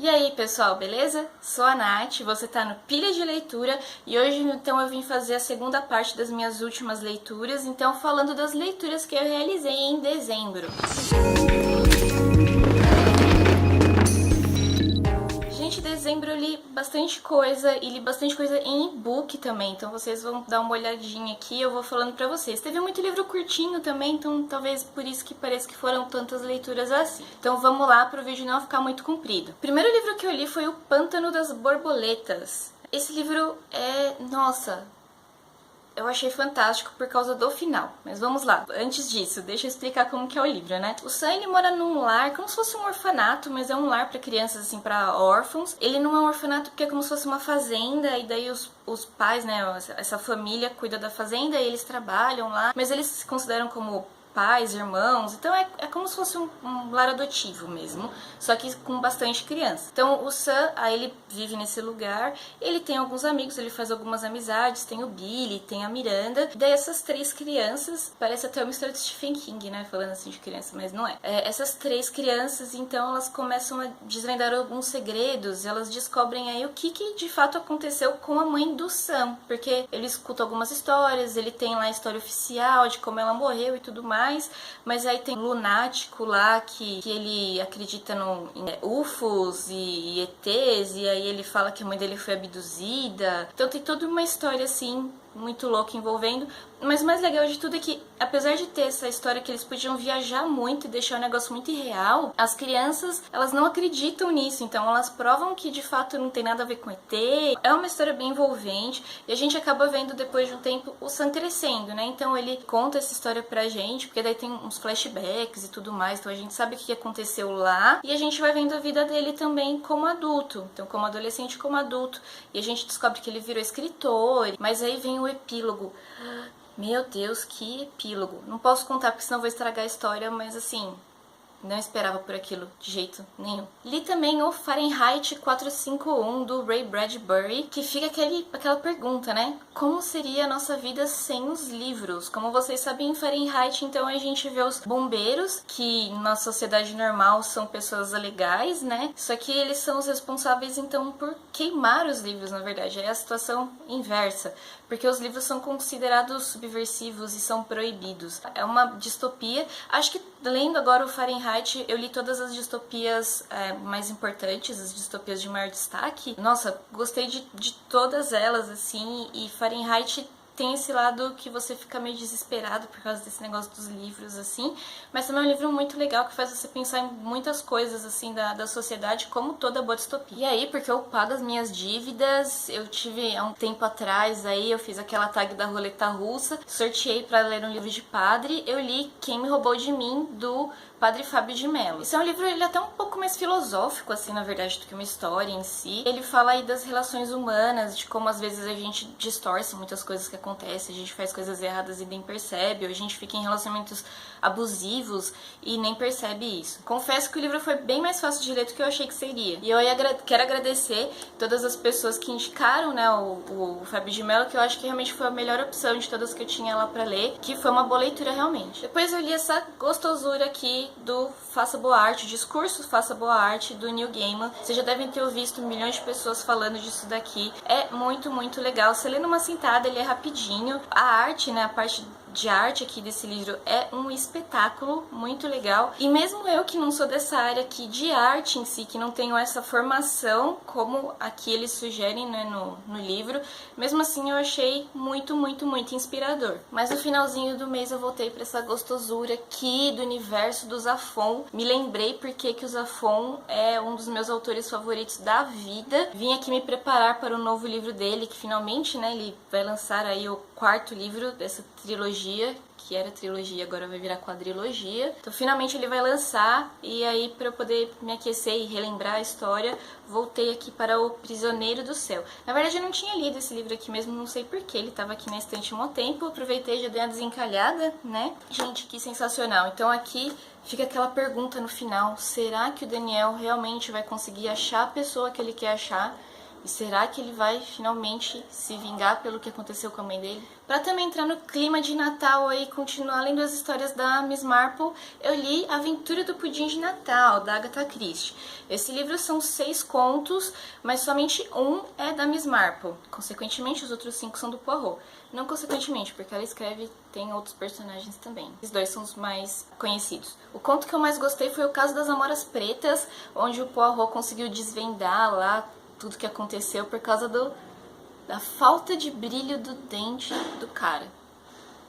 E aí, pessoal, beleza? Sou a Nath, você tá no Pilha de Leitura e hoje então eu vim fazer a segunda parte das minhas últimas leituras, então falando das leituras que eu realizei em dezembro. Gente, em dezembro eu li bastante coisa e li bastante coisa em e-book também, então vocês vão dar uma olhadinha aqui e eu vou falando pra vocês. Teve muito livro curtinho também, então talvez por isso que pareça que foram tantas leituras assim. Então vamos lá pro vídeo não ficar muito comprido. O primeiro livro que eu li foi O Pântano das Borboletas. Esse livro nossa, eu achei fantástico por causa do final, mas vamos lá. Antes disso, deixa eu explicar como que é o livro, né? O Sam, ele mora num lar, como se fosse um orfanato, mas é um lar pra crianças, assim, pra órfãos. Ele não é um orfanato porque é como se fosse uma fazenda, e daí os pais, né, essa família cuida da fazenda e eles trabalham lá, mas eles se consideram como pais, irmãos, então é como se fosse um lar adotivo mesmo, só que com bastante criança. Então o Sam, aí ele vive nesse lugar, ele tem alguns amigos, ele faz algumas amizades, tem o Billy, tem a Miranda, e daí essas três crianças, parece até uma história de Stephen King, né, falando assim de criança, mas não é. Essas três crianças, então elas começam a desvendar alguns segredos, elas descobrem aí o que de fato aconteceu com a mãe do Sam, porque ele escuta algumas histórias, ele tem lá a história oficial de como ela morreu e tudo mais, mas aí tem um lunático lá que ele acredita em UFOs e ETs, e aí ele fala que a mãe dele foi abduzida. Então tem toda uma história assim muito louca envolvendo, mas o mais legal de tudo é que, apesar de ter essa história que eles podiam viajar muito e deixar o negócio muito irreal, as crianças, elas não acreditam nisso, então elas provam que de fato não tem nada a ver com ET. É uma história bem envolvente e a gente acaba vendo depois de um tempo o Sam crescendo, né? Então ele conta essa história pra gente, porque daí tem uns flashbacks e tudo mais, então a gente sabe o que aconteceu lá e a gente vai vendo a vida dele também como adulto, então como adolescente e como adulto, e a gente descobre que ele virou escritor, mas aí vem o epílogo. Meu Deus, que epílogo. Não posso contar porque senão vou estragar a história, mas assim, não esperava por aquilo de jeito nenhum. Li também o Fahrenheit 451 do Ray Bradbury, que fica aquela pergunta, né? Como seria a nossa vida sem os livros? Como vocês sabem, em Fahrenheit, então a gente vê os bombeiros, que na sociedade normal são pessoas legais, né? Só que eles são os responsáveis, então, por queimar os livros, na verdade. É a situação inversa, porque os livros são considerados subversivos e são proibidos. É uma distopia. Acho que lendo agora o Fahrenheit, eu li todas as distopias mais importantes, as distopias de maior destaque. Nossa, gostei de todas elas, assim, e Fahrenheit tem esse lado que você fica meio desesperado por causa desse negócio dos livros, assim, mas também é um livro muito legal que faz você pensar em muitas coisas, assim, da sociedade, como toda boa distopia. E aí, porque eu pago as minhas dívidas, eu tive, há um tempo atrás, aí eu fiz aquela tag da roleta russa, sorteei pra ler um livro de padre, eu li Quem Me Roubou de Mim, do Padre Fábio de Mello. Esse é um livro, ele é até um pouco mais filosófico, assim, na verdade, do que uma história em si. Ele fala aí das relações humanas, de como às vezes a gente distorce muitas coisas que acontecem, a gente faz coisas erradas e nem percebe, ou a gente fica em relacionamentos abusivos e nem percebe isso. Confesso que o livro foi bem mais fácil de ler do que eu achei que seria. E eu quero agradecer todas as pessoas que indicaram, né, o Fábio de Mello, que eu acho que realmente foi a melhor opção de todas que eu tinha lá pra ler, que foi uma boa leitura realmente. Depois eu li essa gostosura aqui do Faça Boa Arte, o discurso Faça Boa Arte, do Neil Gaiman. Vocês já devem ter ouvido milhões de pessoas falando disso daqui. É muito, muito legal. Você lê numa sentada, ele é rapidinho. A arte, né, a parte de arte aqui desse livro é um espetáculo muito legal, e mesmo eu que não sou dessa área aqui de arte em si, que não tenho essa formação como aqui eles sugerem, né, no livro, mesmo assim eu achei muito, muito, muito inspirador. Mas no finalzinho do mês eu voltei para essa gostosura aqui do universo do Zafón. Me lembrei porque que o Zafón é um dos meus autores favoritos da vida. Vim aqui me preparar para o novo livro dele, que finalmente, né, ele vai lançar aí o quarto livro dessa trilogia, que era trilogia, agora vai virar quadrilogia. Então finalmente ele vai lançar, e aí para eu poder me aquecer e relembrar a história, voltei aqui para O Prisioneiro do Céu. Na verdade eu não tinha lido esse livro aqui mesmo, não sei porquê, ele estava aqui na estante há um tempo, aproveitei e já dei uma desencalhada, né? Gente, que sensacional. Então aqui fica aquela pergunta no final, será que o Daniel realmente vai conseguir achar a pessoa que ele quer achar? E será que ele vai finalmente se vingar pelo que aconteceu com a mãe dele? Para também entrar no clima de Natal e continuar lendo as histórias da Miss Marple, eu li A Aventura do Pudim de Natal, da Agatha Christie. Esse livro são 6 contos, mas somente um é da Miss Marple. Consequentemente, os outros 5 são do Poirot. Não consequentemente, porque ela escreve, tem outros personagens também. Esses 2 são os mais conhecidos. O conto que eu mais gostei foi o caso das Amoras Pretas, onde o Poirot conseguiu desvendar lá tudo que aconteceu por causa da falta de brilho do dente do cara.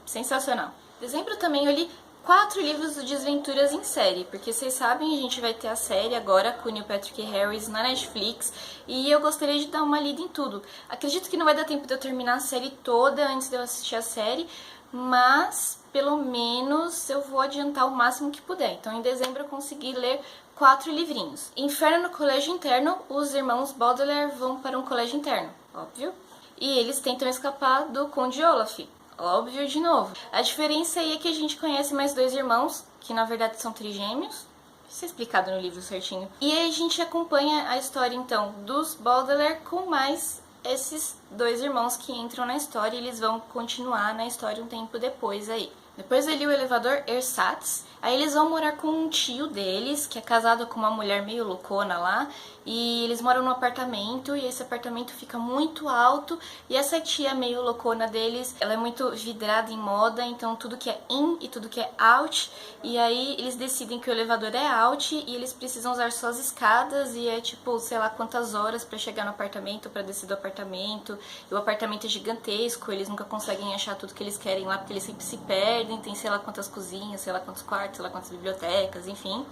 Sensacional. Em dezembro também eu li 4 livros do Desventuras em série, porque vocês sabem, a gente vai ter a série agora com o Neil Patrick Harris na Netflix, e eu gostaria de dar uma lida em tudo. Acredito que não vai dar tempo de eu terminar a série toda antes de eu assistir a série, mas pelo menos eu vou adiantar o máximo que puder. Então em dezembro eu consegui ler 4 livrinhos. Inferno no Colégio Interno, os irmãos Baudelaire vão para um colégio interno, óbvio. E eles tentam escapar do Conde Olaf, óbvio de novo. A diferença aí é que a gente conhece mais 2 irmãos, que na verdade são trigêmeos. Isso é explicado no livro certinho. E aí a gente acompanha a história então dos Baudelaire com mais esses 2 irmãos que entram na história, e eles vão continuar na história um tempo depois aí. Depois eu li o Elevador Ersatz. Aí eles vão morar com um tio deles, que é casado com uma mulher meio loucona lá, e eles moram num apartamento, e esse apartamento fica muito alto, e essa tia meio loucona deles, ela é muito vidrada em moda, então tudo que é in e tudo que é out, e aí eles decidem que o elevador é out, e eles precisam usar só as escadas, e é tipo, sei lá quantas horas pra chegar no apartamento, pra descer do apartamento, e o apartamento é gigantesco, eles nunca conseguem achar tudo que eles querem lá, porque eles sempre se perdem, tem sei lá quantas cozinhas, sei lá quantos quartos, sei lá quantas bibliotecas, enfim.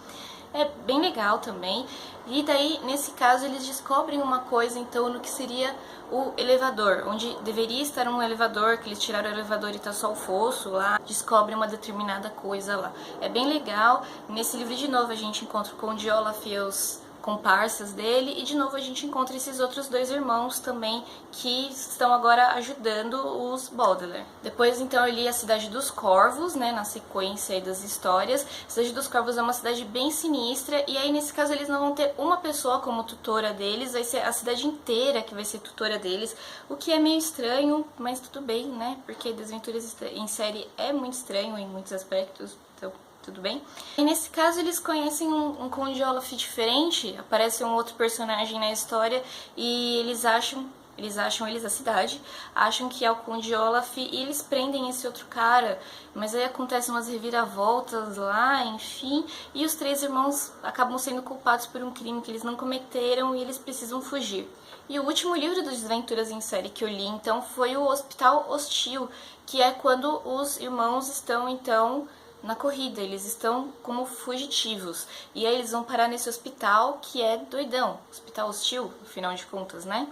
É bem legal também. E daí, nesse caso, eles descobrem uma coisa, então, no que seria o elevador, onde deveria estar um elevador, que eles tiraram o elevador e tá só o fosso lá, descobrem uma determinada coisa lá. É bem legal. Nesse livro, de novo, a gente encontra o Conde Olaf e os comparsas dele, e de novo a gente encontra esses outros 2 irmãos também que estão agora ajudando os Baudelaire. Depois então eu li A Cidade dos Corvos, né, na sequência aí das histórias. A Cidade dos Corvos é uma cidade bem sinistra, e aí nesse caso eles não vão ter uma pessoa como tutora deles, vai ser a cidade inteira que vai ser tutora deles, o que é meio estranho, mas tudo bem, né, porque Desventuras em série é muito estranho em muitos aspectos, então tudo bem? E nesse caso eles conhecem um Conde Olaf diferente, aparece um outro personagem na história, e eles a cidade, acham que é o Conde Olaf, e eles prendem esse outro cara, mas aí acontecem umas reviravoltas lá, enfim, e os 3 irmãos acabam sendo culpados por um crime que eles não cometeram, e eles precisam fugir. E o último livro dos Desventuras em série que eu li, então, foi o Hospital Hostil, que é quando os irmãos estão, então, na corrida, eles estão como fugitivos, e aí eles vão parar nesse hospital que é doidão, hospital hostil, no final de contas, né?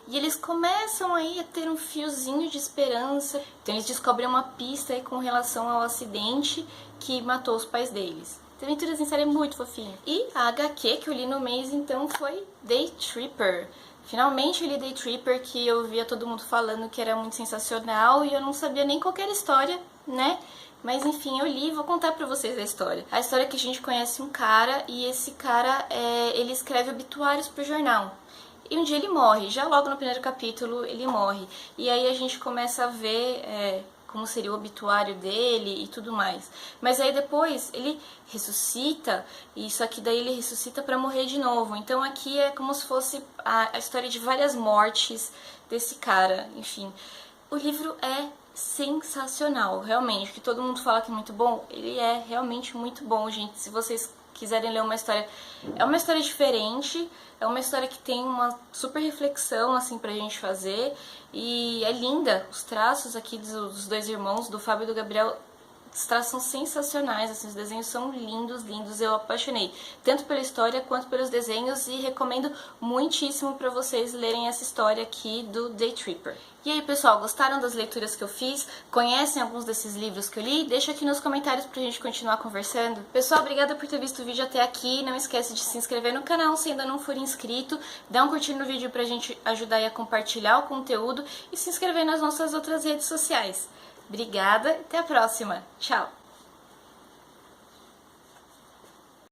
E eles começam aí a ter um fiozinho de esperança, então eles descobrem uma pista aí com relação ao acidente que matou os pais deles. Desventuras em série é muito fofinho. E a HQ que eu li no mês então foi Day Tripper. Finalmente eu li Day Tripper, que eu via todo mundo falando que era muito sensacional, e eu não sabia nem qual era a história, né? Mas enfim, eu li e vou contar pra vocês a história. A história é que a gente conhece um cara, e esse cara, ele escreve obituários pro jornal. E um dia ele morre, já logo no primeiro capítulo ele morre. E aí a gente começa a ver como seria o obituário dele e tudo mais. Mas aí depois ele ressuscita, e só que daí ele ressuscita pra morrer de novo. Então aqui é como se fosse a história de várias mortes desse cara, enfim. O livro é sensacional, realmente, que todo mundo fala que é muito bom, ele é realmente muito bom, gente. Se vocês quiserem ler uma história, é uma história diferente, é uma história que tem uma super reflexão, assim, pra gente fazer, e é linda. Os traços aqui dos 2 irmãos, do Fábio e do Gabriel, os traços são sensacionais, assim, os desenhos são lindos, lindos, eu apaixonei, tanto pela história quanto pelos desenhos, e recomendo muitíssimo para vocês lerem essa história aqui do Day Tripper. E aí, pessoal, gostaram das leituras que eu fiz? Conhecem alguns desses livros que eu li? Deixa aqui nos comentários pra gente continuar conversando. Pessoal, obrigada por ter visto o vídeo até aqui. Não esquece de se inscrever no canal se ainda não for inscrito. Dá um curtir no vídeo pra gente ajudar a compartilhar o conteúdo, e se inscrever nas nossas outras redes sociais. Obrigada, até a próxima. Tchau!